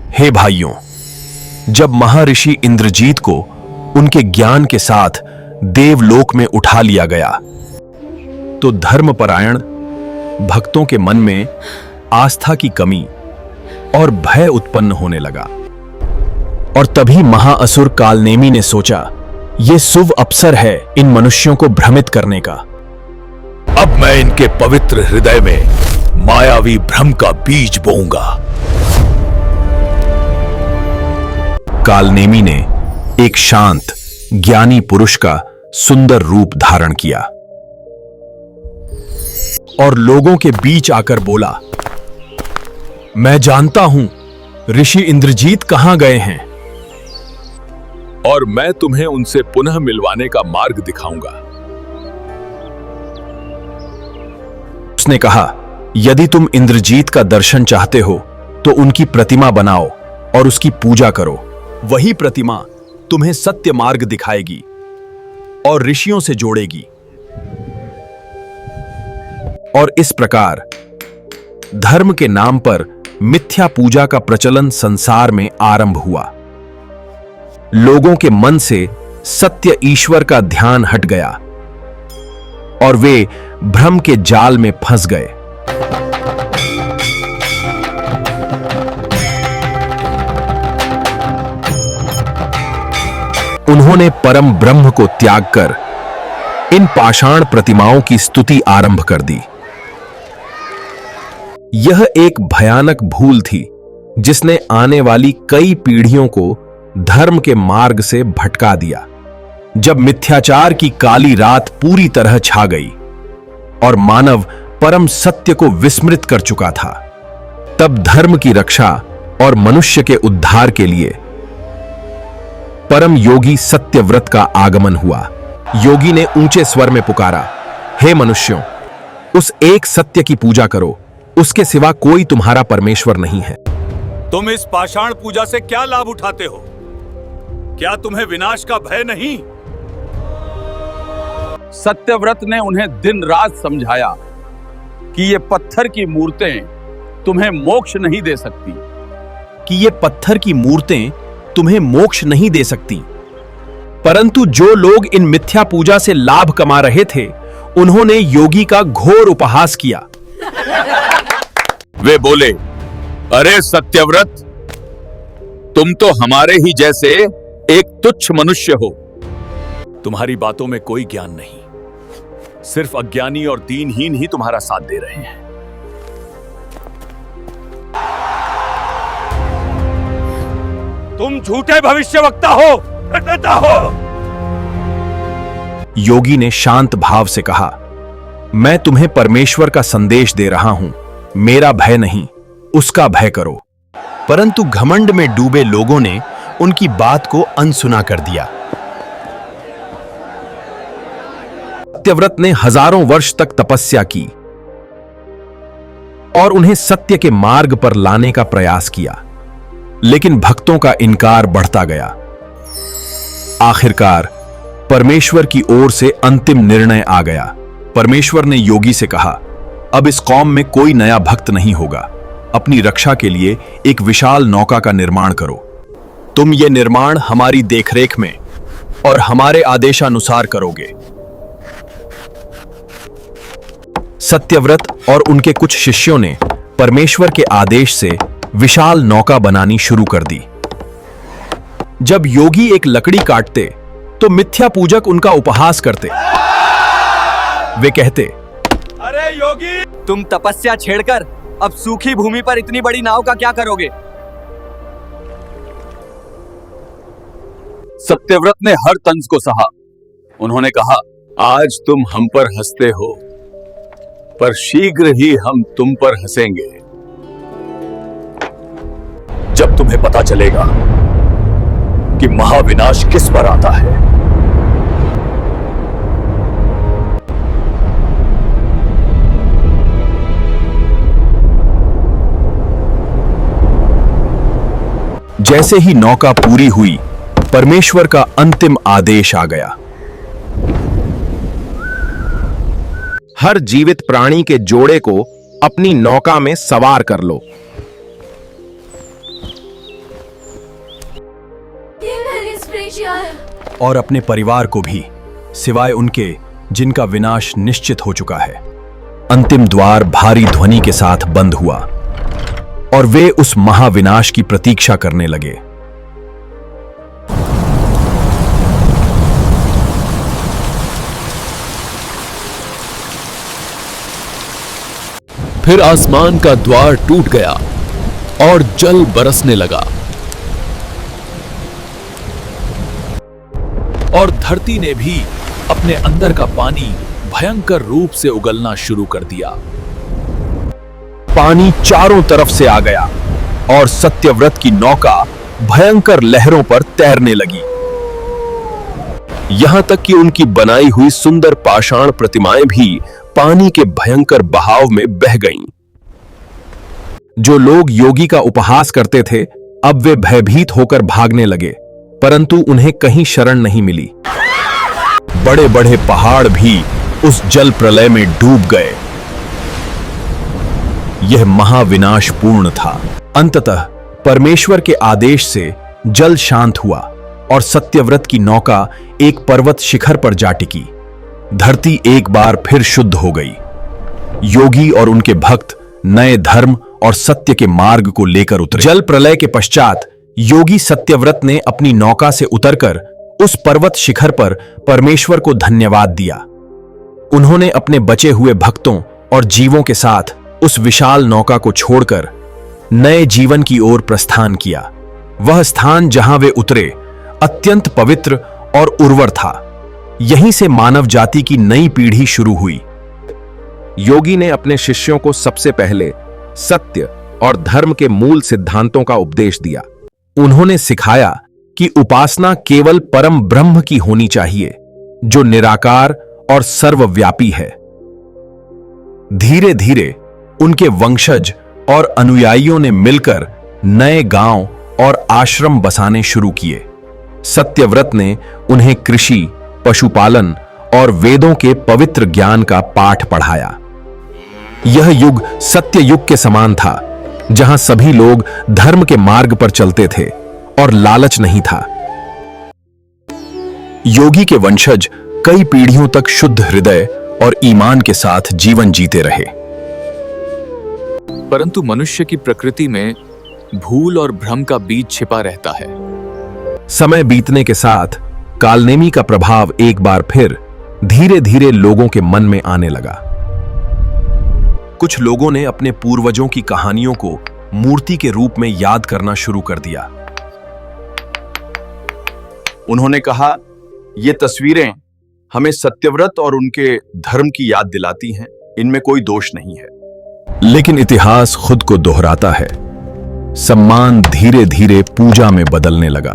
हे भाइयों, जब महर्षि इंद्रजीत को उनके ज्ञान के साथ देवलोक में उठा लिया गया तो धर्मपरायण भक्तों के मन में आस्था की कमी और भय उत्पन्न होने लगा। और तभी महाअसुर कालनेमी ने सोचा, यह शुभ अवसर है इन मनुष्यों को भ्रमित करने का। अब मैं इनके पवित्र हृदय में मायावी भ्रम का बीज बोऊंगा। कालनेमी ने एक शांत ज्ञानी पुरुष का सुंदर रूप धारण किया और लोगों के बीच आकर बोला, मैं जानता हूं ऋषि इंद्रजीत कहां गए हैं और मैं तुम्हें उनसे पुनः मिलवाने का मार्ग दिखाऊंगा। उसने कहा, यदि तुम इंद्रजीत का दर्शन चाहते हो तो उनकी प्रतिमा बनाओ और उसकी पूजा करो। वही प्रतिमा तुम्हें सत्य मार्ग दिखाएगी और ऋषियों से जोड़ेगी। और इस प्रकार धर्म के नाम पर मिथ्या पूजा का प्रचलन संसार में आरंभ हुआ। लोगों के मन से सत्य ईश्वर का ध्यान हट गया और वे भ्रम के जाल में फंस गए। उन्होंने परम ब्रह्म को त्याग कर इन पाषाण प्रतिमाओं की स्तुति आरंभ कर दी। यह एक भयानक भूल थी जिसने आने वाली कई पीढ़ियों को धर्म के मार्ग से भटका दिया। जब मिथ्याचार की काली रात पूरी तरह छा गई और मानव परम सत्य को विस्मृत कर चुका था, तब धर्म की रक्षा और मनुष्य के उद्धार के लिए परम योगी सत्यव्रत का आगमन हुआ। योगी ने ऊंचे स्वर में पुकारा, हे मनुष्यों, उस एक सत्य की पूजा करो, उसके सिवा कोई तुम्हारा परमेश्वर नहीं है। तुम इस पाषाण पूजा से क्या लाभ उठाते हो? क्या तुम्हें विनाश का भय नहीं? सत्यव्रत ने उन्हें दिन रात समझाया कि ये पत्थर की मूर्तें तुम्हें मोक्ष नहीं दे सकती। तुम्हें मोक्ष नहीं दे सकती। परंतु जो लोग इन मिथ्या पूजा से लाभ कमा रहे थे, उन्होंने योगी का घोर उपहास किया। वे बोले, अरे सत्यव्रत, तुम तो हमारे ही जैसे एक तुच्छ मनुष्य हो। तुम्हारी बातों में कोई ज्ञान नहीं, सिर्फ अज्ञानी और दीनहीन ही तुम्हारा साथ दे रहे हैं। तुम झूठे भविष्यवक्ता हो, प्रकटा हो। योगी ने शांत भाव से कहा, मैं तुम्हें परमेश्वर का संदेश दे रहा हूं। मेरा भय नहीं, उसका भय करो। परंतु घमंड में डूबे लोगों ने उनकी बात को अनसुना कर दिया। सत्यव्रत ने हजारों वर्ष तक तपस्या की और उन्हें सत्य के मार्ग पर लाने का प्रयास किया, लेकिन भक्तों का इनकार बढ़ता गया। आखिरकार परमेश्वर की ओर से अंतिम निर्णय आ गया। परमेश्वर ने योगी से कहा, अब इस कौम में कोई नया भक्त नहीं होगा। अपनी रक्षा के लिए एक विशाल नौका का निर्माण करो। तुम ये निर्माण हमारी देखरेख में और हमारे आदेशानुसार करोगे। सत्यव्रत और उनके कुछ शिष्यों ने परमेश्वर के आदेश से विशाल नौका बनानी शुरू कर दी। जब योगी एक लकड़ी काटते तो मिथ्या पूजक उनका उपहास करते। वे कहते, अरे योगी, तुम तपस्या छेड़कर अब सूखी भूमि पर इतनी बड़ी नाव का क्या करोगे? सत्यव्रत ने हर तंज को सहा। उन्होंने कहा, आज तुम हम पर हंसते हो, पर शीघ्र ही हम तुम पर हंसेंगे। जब तुम्हें पता चलेगा कि महाविनाश किस पर आता है। जैसे ही नौका पूरी हुई, परमेश्वर का अंतिम आदेश आ गया। हर जीवित प्राणी के जोड़े को अपनी नौका में सवार कर लो। प्रेशिया है। और अपने परिवार को भी, सिवाय उनके जिनका विनाश निश्चित हो चुका है। अंतिम द्वार भारी ध्वनि के साथ बंद हुआ और वे उस महाविनाश की प्रतीक्षा करने लगे। फिर आसमान का द्वार टूट गया और जल बरसने लगा और धरती ने भी अपने अंदर का पानी भयंकर रूप से उगलना शुरू कर दिया। पानी चारों तरफ से आ गया और सत्यव्रत की नौका भयंकर लहरों पर तैरने लगी। यहां तक कि उनकी बनाई हुई सुंदर पाषाण प्रतिमाएं भी पानी के भयंकर बहाव में बह गईं। जो लोग योगी का उपहास करते थे, अब वे भयभीत होकर भागने लगे, परंतु उन्हें कहीं शरण नहीं मिली। बड़े बड़े पहाड़ भी उस जल प्रलय में डूब गए। यह महाविनाश पूर्ण था। अंततः परमेश्वर के आदेश से जल शांत हुआ और सत्यव्रत की नौका एक पर्वत शिखर पर जा टिकी। धरती एक बार फिर शुद्ध हो गई। योगी और उनके भक्त नए धर्म और सत्य के मार्ग को लेकर उतरे। जल प्रलय के पश्चात योगी सत्यव्रत ने अपनी नौका से उतरकर उस पर्वत शिखर पर परमेश्वर को धन्यवाद दिया। उन्होंने अपने बचे हुए भक्तों और जीवों के साथ उस विशाल नौका को छोड़कर नए जीवन की ओर प्रस्थान किया। वह स्थान जहां वे उतरे अत्यंत पवित्र और उर्वर था। यहीं से मानव जाति की नई पीढ़ी शुरू हुई। योगी ने अपने शिष्यों को सबसे पहले सत्य और धर्म के मूल सिद्धांतों का उपदेश दिया। उन्होंने सिखाया कि उपासना केवल परम ब्रह्म की होनी चाहिए, जो निराकार और सर्वव्यापी है। धीरे धीरे उनके वंशज और अनुयायियों ने मिलकर नए गांव और आश्रम बसाने शुरू किए। सत्यव्रत ने उन्हें कृषि, पशुपालन और वेदों के पवित्र ज्ञान का पाठ पढ़ाया। यह युग सत्य युग के समान था, जहां सभी लोग धर्म के मार्ग पर चलते थे और लालच नहीं था। योगी के वंशज कई पीढ़ियों तक शुद्ध हृदय और ईमान के साथ जीवन जीते रहे। परंतु मनुष्य की प्रकृति में भूल और भ्रम का बीज छिपा रहता है। समय बीतने के साथ कालनेमी का प्रभाव एक बार फिर धीरे धीरे लोगों के मन में आने लगा। कुछ लोगों ने अपने पूर्वजों की कहानियों को मूर्ति के रूप में याद करना शुरू कर दिया। उन्होंने कहा, ये तस्वीरें हमें सत्यव्रत और उनके धर्म की याद दिलाती हैं। इनमें कोई दोष नहीं है। लेकिन इतिहास खुद को दोहराता है। सम्मान धीरे धीरे पूजा में बदलने लगा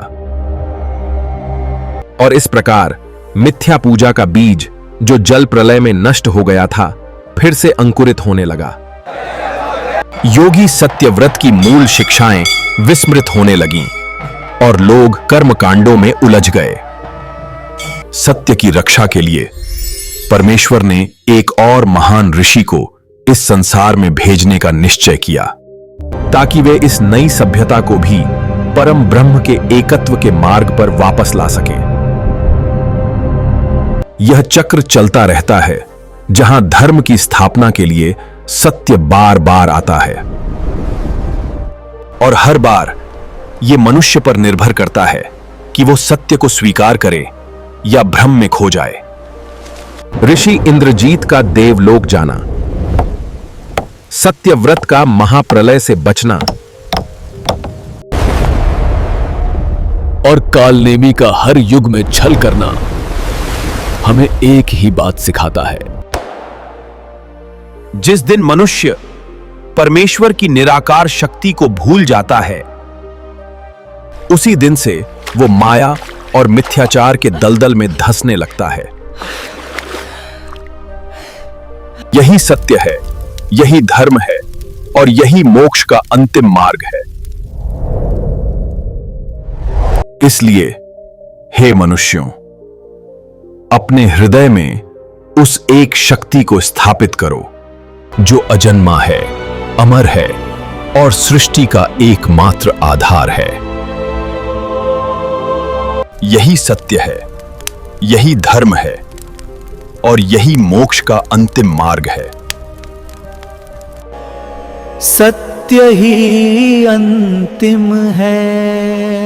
और इस प्रकार मिथ्या पूजा का बीज जो जल प्रलय में नष्ट हो गया था, फिर से अंकुरित होने लगा। योगी सत्यव्रत की मूल शिक्षाएं विस्मृत होने लगीं और लोग कर्मकांडों में उलझ गए। सत्य की रक्षा के लिए परमेश्वर ने एक और महान ऋषि को इस संसार में भेजने का निश्चय किया, ताकि वे इस नई सभ्यता को भी परम ब्रह्म के एकत्व के मार्ग पर वापस ला सकें। यह चक्र चलता रहता है, जहां धर्म की स्थापना के लिए सत्य बार बार आता है और हर बार यह मनुष्य पर निर्भर करता है कि वो सत्य को स्वीकार करे या भ्रम में खो जाए। ऋषि इंद्रजीत का देवलोक जाना, सत्यव्रत का महाप्रलय से बचना और कालनेमी का हर युग में छल करना हमें एक ही बात सिखाता है। जिस दिन मनुष्य परमेश्वर की निराकार शक्ति को भूल जाता है, उसी दिन से वो माया और मिथ्याचार के दलदल में धंसने लगता है। यही सत्य है, यही धर्म है और यही मोक्ष का अंतिम मार्ग है। इसलिए हे मनुष्यों, अपने हृदय में उस एक शक्ति को स्थापित करो जो अजन्मा है, अमर है और सृष्टि का एकमात्र आधार है। यही सत्य है, यही धर्म है और यही मोक्ष का अंतिम मार्ग है। सत्य ही अंतिम है।